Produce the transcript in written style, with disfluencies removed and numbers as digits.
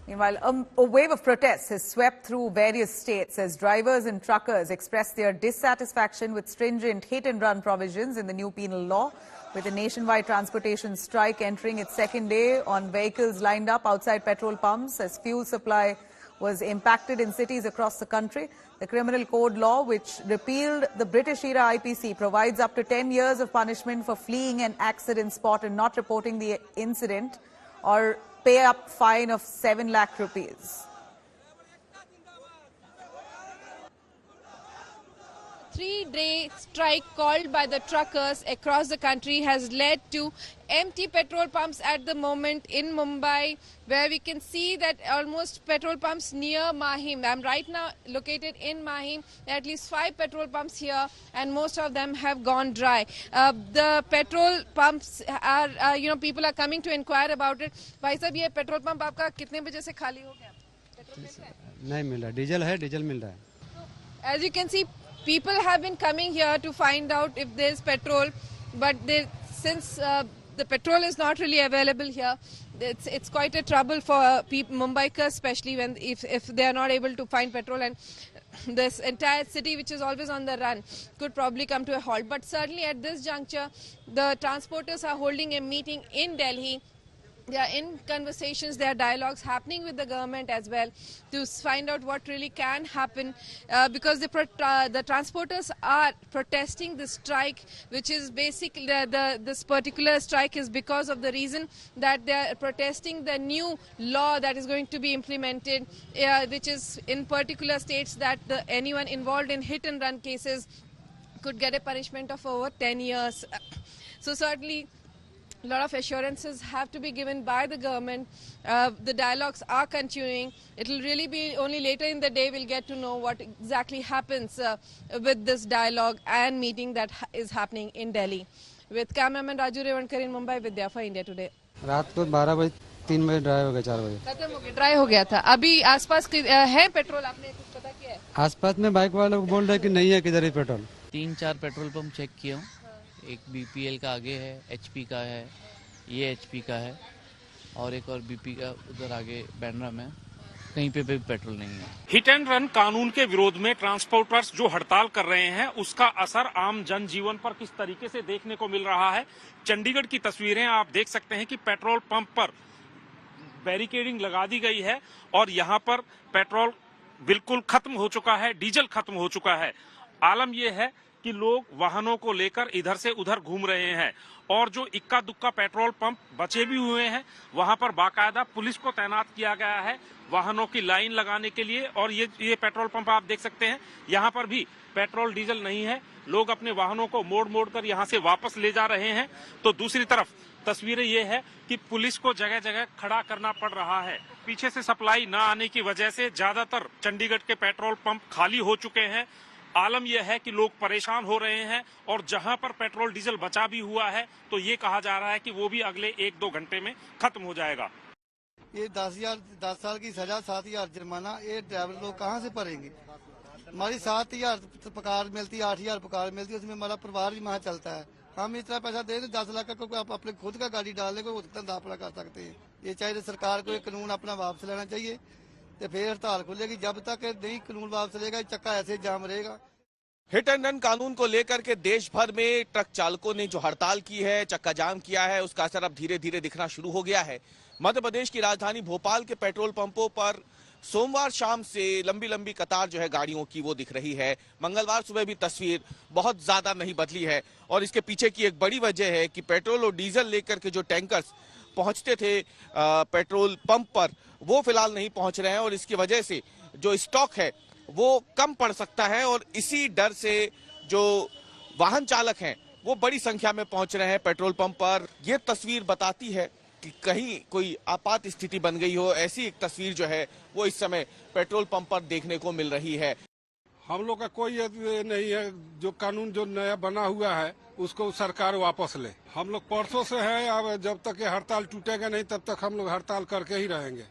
Meanwhile, a wave of protests has swept through various states as drivers and truckers express their dissatisfaction with stringent hit-and-run provisions in the new penal law. With a nationwide transportation strike entering its second day on vehicles lined up outside petrol pumps as fuel supply was impacted in cities across the country. The Criminal Code law, which repealed the British-era IPC, provides up to 10 years of punishment for fleeing an accident spot and not reporting the incident, or pay up fine of 7 lakh rupees. Three-day strike called by the truckers across the country has led to empty petrol pumps at the moment in Mumbai, where we can see that almost petrol pumps near Mahim. I'm right now located in Mahim. There are at least 5 petrol pumps here, and most of them have gone dry. The petrol pumps are, people are coming to inquire about it. भाई साहब, ये petrol pump आपका कितने बजे से खाली हो गया? पेट्रोल मिल रहा है? नहीं मिल रहा, डीजल मिल रहा है. As you can see, people have been coming here to find out if there is petrol, but since the petrol is not really available here, it's quite a trouble for Mumbaikars, especially if they are not able to find petrol, and this entire city, which is always on the run, could probably come to a halt. But certainly at this juncture, the transporters are holding a meeting in Delhi. They are in conversations, there are dialogues happening with the government as well to find out what really can happen, because the transporters are protesting the strike, which is basically this particular strike is because of the reason that they are protesting the new law that is going to be implemented, which is in particular states that anyone involved in hit and run cases could get a punishment of over 10 years. So certainly a lot of assurances have to be given by the government. The dialogues are continuing. It will really be only later in the day we'll get to know what exactly happens with this dialogue and meeting that is happening in Delhi. With cameraman Raju Revankar in Mumbai, Vidya for India Today. रात को 12 बजे 3 बजे dry हो गया, 4 बजे खत्म हो गया, ड्राई हो गया था. अभी आसपास है पेट्रोल, आपने कुछ पता किया है? आसपास में बाइक वाले बोल रहे कि नहीं है किधर ही पेट्रोल. 3-4 पेट्रोल पंप चेक किया हूँ. एक बीपीएल का आगे है, एचपी का है, ये एचपी का है, और एक और बीपी का उधर आगे बैंड्रा में. कहीं पे भी पेट्रोल नहीं है. हिट एंड रन कानून के विरोध में ट्रांसपोर्टर्स जो हड़ताल कर रहे हैं, उसका असर आम जनजीवन पर किस तरीके से देखने को मिल रहा है. चंडीगढ़ की तस्वीरें आप देख सकते हैं कि पेट्रोल पंप पर बैरिकेडिंग लगा दी गई है और यहाँ पर पेट्रोल बिल्कुल खत्म हो चुका है, डीजल खत्म हो चुका है. आलम यह है कि लोग वाहनों को लेकर इधर से उधर घूम रहे हैं और जो इक्का दुक्का पेट्रोल पंप बचे भी हुए हैं, वहां पर बाकायदा पुलिस को तैनात किया गया है वाहनों की लाइन लगाने के लिए. और ये पेट्रोल पंप आप देख सकते हैं, यहाँ पर भी पेट्रोल डीजल नहीं है. लोग अपने वाहनों को मोड़ कर यहाँ से वापस ले जा रहे हैं. तो दूसरी तरफ तस्वीरें ये है कि पुलिस को जगह जगह खड़ा करना पड़ रहा है. पीछे से सप्लाई न आने की वजह से ज्यादातर चंडीगढ़ के पेट्रोल पंप खाली हो चुके हैं. आलम यह है कि लोग परेशान हो रहे हैं और जहां पर पेट्रोल डीजल बचा भी हुआ है तो ये कहा जा रहा है कि वो भी अगले 1-2 घंटे में खत्म हो जाएगा. ये 10 साल की सजा, 7,000 जुर्माना, ये ड्राइवर लोग कहाँ से भरेंगे? हमारी 7,000 पगार मिलती है, 8,000 पगार मिलती है, उसमें हमारा परिवार भी वहाँ चलता है. हम इतना पैसा दे तो 10 लाख का आप अपने खुद का गाड़ी डालने को धंधा अपना कर सकते हैं. ये चाहिए सरकार को ये कानून अपना वापस लेना चाहिए, तो फिर हड़ताल खुलेगी. जब तक नहीं कानून वापस लेगा, चक्का ऐसे जाम रहेगा. हिट एंड रन कानून को लेकर के देश भर में ट्रक चालकों ने जो हड़ताल की है, चक्का जाम किया है, उसका असर अब धीरे धीरे दिखना शुरू हो गया है. मध्य प्रदेश की राजधानी भोपाल के पेट्रोल पंपों पर सोमवार शाम से लंबी कतार जो है गाड़ियों की वो दिख रही है. मंगलवार सुबह भी तस्वीर बहुत ज्यादा नहीं बदली है और इसके पीछे की एक बड़ी वजह है कि पेट्रोल और डीजल लेकर के जो टैंकर्स पहुंचते थे पेट्रोल पंप पर, वो फिलहाल नहीं पहुंच रहे हैं और इसकी वजह से जो स्टॉक है वो कम पड़ सकता है. और इसी डर से जो वाहन चालक हैं वो बड़ी संख्या में पहुंच रहे हैं पेट्रोल पंप पर. ये तस्वीर बताती है कि कहीं कोई आपात स्थिति बन गई हो, ऐसी एक तस्वीर जो है वो इस समय पेट्रोल पंप पर देखने को मिल रही है. हम लोग का कोई नहीं है, जो कानून जो नया बना हुआ है उसको सरकार वापस ले. हम लोग परसों से है, अब जब तक ये हड़ताल टूटेगा नहीं तब तक हम लोग हड़ताल करके ही रहेंगे.